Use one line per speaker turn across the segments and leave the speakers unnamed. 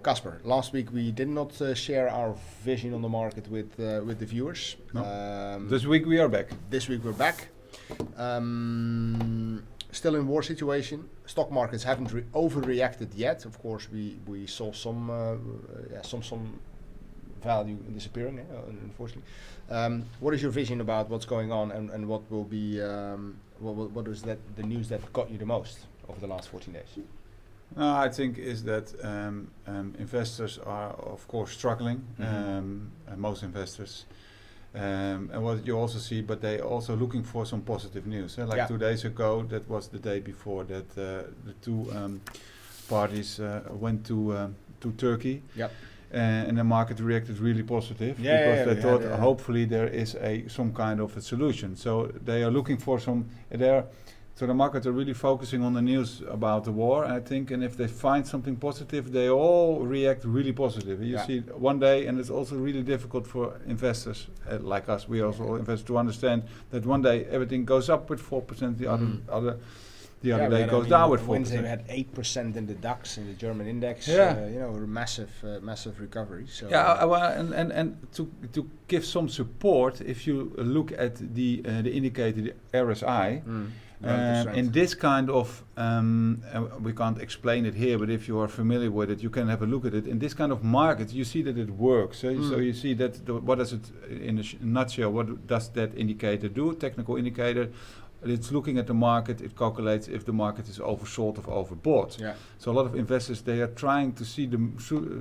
Casper, last week we did not share our vision on the market with the viewers.
No. This week we are back.
This week we're back. Still in war situation. Stock markets haven't overreacted yet. Of course, we saw some value disappearing, unfortunately. What is your vision about what's going on, and what will be what is that the news that got you the most over the last 14 days?
I think is that investors are of course struggling. Most investors. And what you also see, but they also looking for some positive news. Like 2 days ago, that was the day before that the two parties went to Turkey.
Yep.
And the market reacted really positive because they thought hopefully there is some kind of a solution. So they are looking for some. So the markets are really focusing on the news about the war, I think, and if they find something positive, they all react really positive. You see one day, and it's also really difficult for investors like us, we also invest to understand that one day everything goes up with 4%, the other day goes down with 4%.
Wednesday we had 8% in the DAX, in the German index. Massive recovery. So
and to give some support, if you look at the indicator, the RSI. In this kind of, we can't explain it here, but if you are familiar with it, you can have a look at it. In this kind of market, you see that it works. So you see that, what does it, in a nutshell, what does that indicator do? Technical indicator, it's looking at the market, it calculates if the market is oversold or overbought. Yeah. So a lot of investors, they are trying to see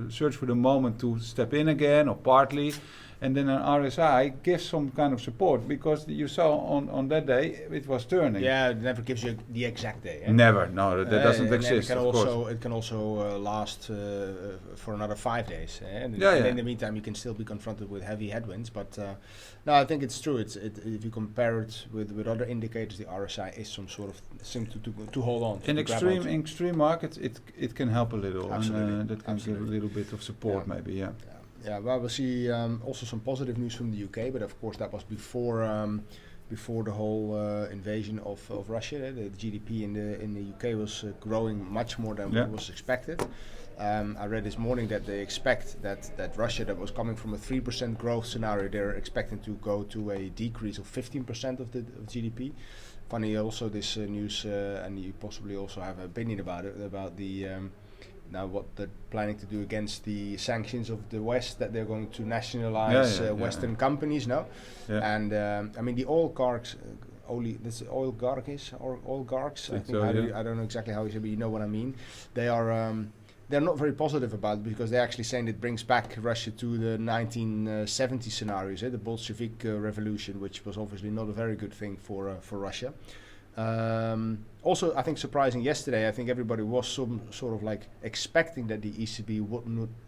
search for the moment to step in again, or partly. And then an RSI gives some kind of support, because you saw on that day it was turning.
Yeah, it never gives you the exact day.
Never, no, that doesn't exist.
It can also last for another 5 days. And in the meantime, you can still be confronted with heavy headwinds. But no, I think it's true. If you compare it with other indicators, the RSI is some sort of thing to hold on.
In extreme markets, it can help a little. Absolutely. And that can give a little bit of support, maybe.
Yeah, well, we'll see also some positive news from the UK, but of course that was before the whole invasion of Russia. The GDP in the UK was growing much more than what was expected. I read this morning that they expect that Russia, that was coming from a 3% growth scenario, they're expecting to go to a decrease of 15% of GDP. Funny also this news, and you possibly also have an opinion about it, about the now what they're planning to do against the sanctions of the West, that they're going to nationalize Western companies now. Yeah. And I mean the oligarchs, I think I don't know exactly how you say, but you know what I mean. They are they're not very positive about it, because they're actually saying it brings back Russia to the 1970 scenarios, the Bolshevik revolution, which was obviously not a very good thing for Russia. Also, I think surprising yesterday, I think everybody was some sort of like expecting that the ECB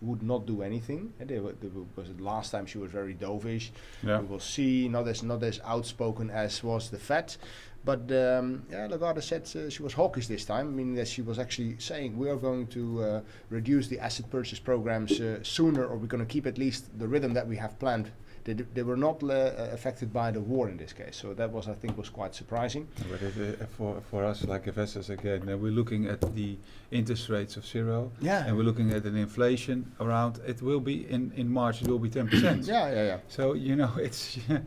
would not do anything. Because last time she was very dovish. Yeah. We will see, not as outspoken as was the Fed. But Lagarde said she was hawkish this time, meaning that she was actually saying we are going to reduce the asset purchase programs sooner, or we're going to keep at least the rhythm that we have planned. They were not affected by the war in this case, so that was, I think, was quite surprising.
But for us, like investors, again, we're looking at the interest rates of 0, and we're looking at an inflation around. It will be in March. It will be 10%.
Yeah.
So it's a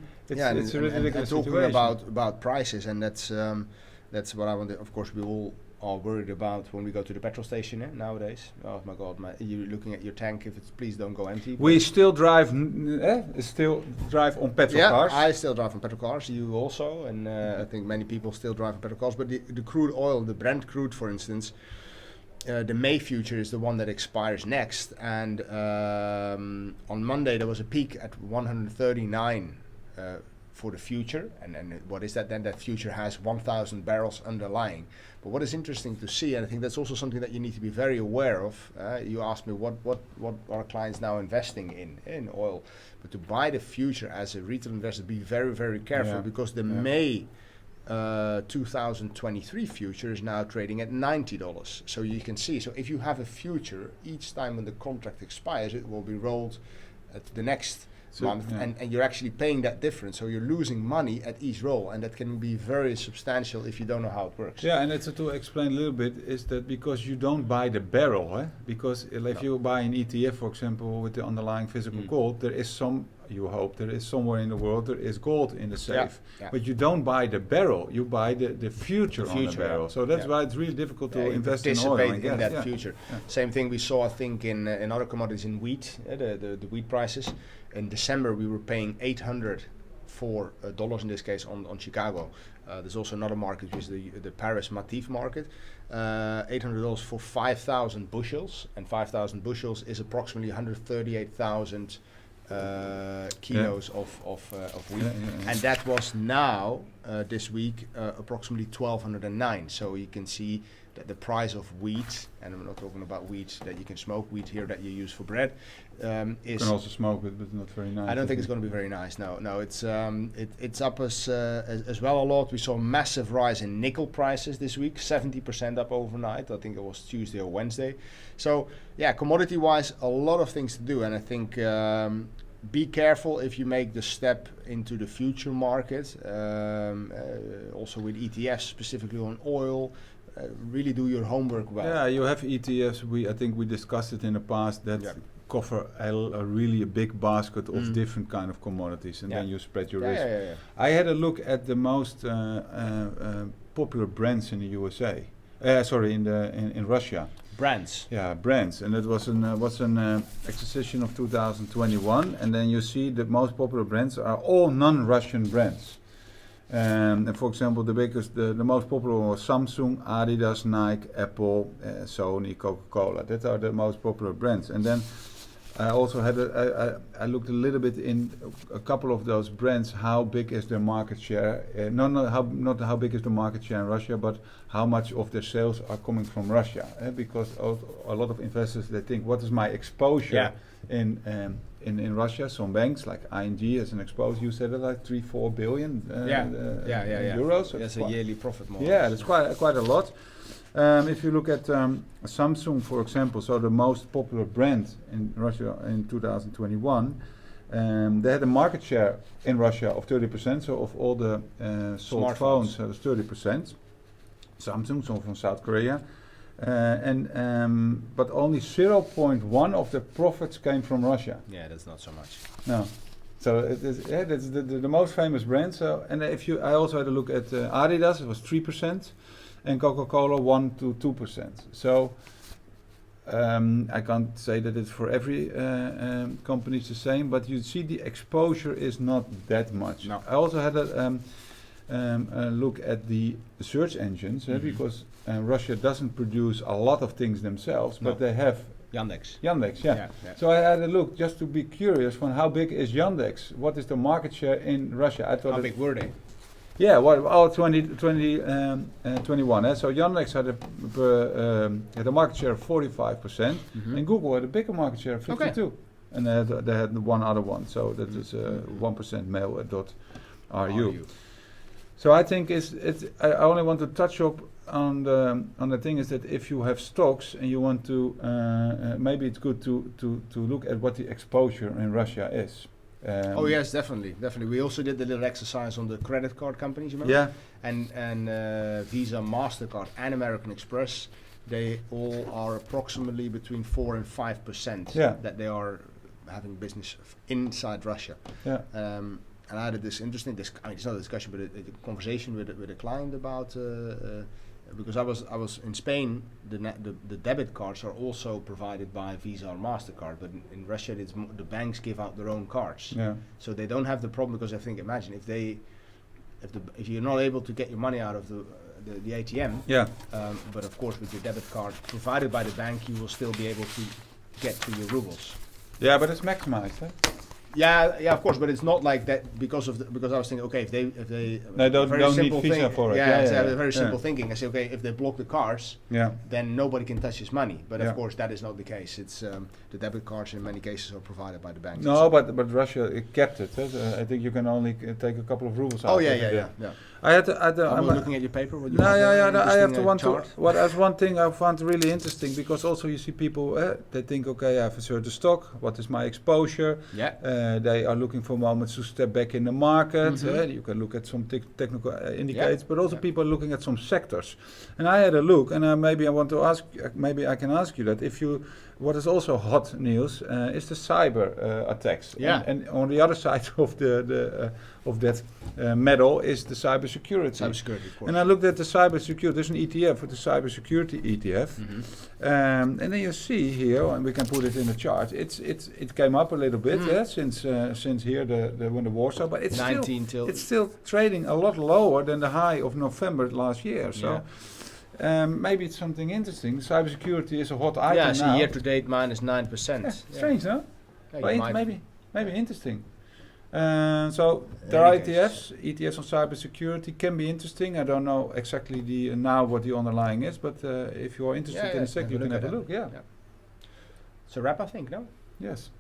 ridiculous
talking
situation.
about prices, and that's what I want. Of course, we all are worried about when we go to the petrol station nowadays. Oh my God, you're looking at your tank. If it's, please don't go empty.
We still drive on petrol cars.
I still drive on petrol cars. You also, and I think many people still drive on petrol cars. But the crude oil, the Brent crude, for instance, the May future is the one that expires next. And on Monday there was a peak at 139 for the future. And what is that then? That future has 1,000 barrels underlying. But what is interesting to see, and I think that's also something that you need to be very aware of. You asked me what are clients now investing in oil, but to buy the future as a retail investor, be very, very careful, because the May 2023 future is now trading at $90. So you can see, so if you have a future, each time when the contract expires, it will be rolled at the next month, and you're actually paying that difference. So you're losing money at each roll, and that can be very substantial if you don't know how it works.
Yeah, and to explain a little bit is that because you don't buy the barrel, because if you buy an ETF, for example, with the underlying physical gold, there is somewhere in the world there is gold in the safe, but you don't buy the barrel, you buy the future on the barrel. So that's why it's really difficult to invest in oil and gas.
In that future. Same thing we saw, I think, in other commodities, in wheat, the wheat prices. In December, we were paying $800 in this case on Chicago. There's also another market, which is the Paris Matif market. $800 for 5,000 bushels, and 5,000 bushels is approximately 138,000 kilos of wheat, and that was now this week approximately 1,209. So you can see that the price of wheat, and I'm not talking about wheat that you can smoke, wheat here that you use for bread, is.
You can also smoke it, but not very nice.
I don't think it's going to be very nice. No, it's up as well a lot. We saw a massive rise in nickel prices this week, 70% up overnight. I think it was Tuesday or Wednesday. So yeah, commodity-wise, a lot of things to do, and I think. Be careful if you make the step into the future market, also with ETFs, specifically on oil. Really do your homework well.
Yeah, you have ETFs. I think we discussed it in the past that cover a really big basket of different kind of commodities, and then you spread your risk. I had a look at the most popular brands in the USA. In Russia.
Brands.
Yeah, brands, and it was an exercise of 2021, and then you see the most popular brands are all non-Russian brands. And for example, the most popular was Samsung, Adidas, Nike, Apple, Sony, Coca-Cola. That are the most popular brands. And then I also had I looked a little bit in a couple of those brands. How big is their market share? Not how big is the market share in Russia, but how much of their sales are coming from Russia? Because a lot of investors, they think, what is my exposure in Russia? Some banks like ING as an exposure, you said it like 3-4 billion euros. So
that's a yearly profit model.
Yeah, that's quite a lot. If you look at Samsung, for example, so the most popular brand in Russia in 2021, they had a market share in Russia of 30%. So of all the sold phones, it was 30%. Samsung, so from South Korea, but only 0.1 of the profits came from Russia.
Yeah, that's not so much.
No. So that's the most famous brand. So, and I also had a look at Adidas. It was 3%. And Coca-Cola 1 to 2%. So I can't say that it's for every company it's the same, but you see the exposure is not that much.
No.
I also had a look at the search engines because Russia doesn't produce a lot of things themselves, but they have
Yandex.
Yeah. So I had a look just to be curious on how big is Yandex? What is the market share in Russia? I thought
how big were they?
Yeah, 2021. So Yandex had a market share of 45%, and Google had a bigger market share of 52%. Okay. And they had one other one, so that is 1% mail.ru. So I think I only want to touch up on the thing is that if you have stocks and you want to, maybe it's good to look at what the exposure in Russia is.
Oh yes, definitely. We also did the little exercise on the credit card companies, remember?
Yeah.
And Visa, Mastercard, and American Express, they all are approximately between 4 and 5% that they are having business inside Russia.
Yeah.
And I had this interesting, it's not a discussion, but a conversation with a client about. Because I was in Spain, the debit cards are also provided by Visa or Mastercard, but in Russia the banks give out their own cards.
Yeah.
So they don't have the problem, because I think, imagine if you're not able to get your money out of the ATM, but of course with your debit card provided by the bank, you will still be able to get to your rubles.
Yeah, but it's maximized, eh?
Yeah, of course, but it's not like that because I was thinking, okay, if they
don't need Visa for it.
Very simple thinking. I say, okay, if they block the cars, then nobody can touch his money. But of course, that is not the case. It's the debit cards in many cases are provided by the banks.
No, but Russia kept it. I think you can only take a couple of rubles out.
Yeah. I'm looking at your paper. What you
I have to want to. Well, as one thing I found really interesting, because also you see people they think, okay, I have a certain stock. What is my exposure?
Yeah.
They are looking for moments to step back in the market. You can look at some technical indicators, but also people are looking at some sectors. And I had a look, and maybe I want to ask. Maybe I can ask you that if you. What is also hot news is the cyber attacks.
Yeah.
And on the other side of that medal is the cybersecurity.
Cybersecurity, of course.
And I looked at the cybersecurity. There's an ETF for the cybersecurity ETF, and then you see here, and we can put it in the chart. It came up a little bit since here when the war started, but it's still trading a lot lower than the high of November last year. So. Yeah. Maybe it's something interesting. Cybersecurity is a hot item now.
Yeah, so year to date minus 9%.
Yeah, strange, no? Yeah, maybe interesting. So there are ETFs on cybersecurity can be interesting. I don't know exactly now what the underlying is, but if you are interested in the sector, you can have a look. Yeah.
It's a wrap, I think. No.
Yes.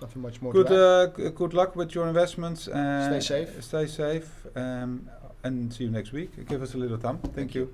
Nothing much more.
Good luck with your investments.
Stay safe.
Stay safe. And see you next week. Give us a little thumb. Thank you.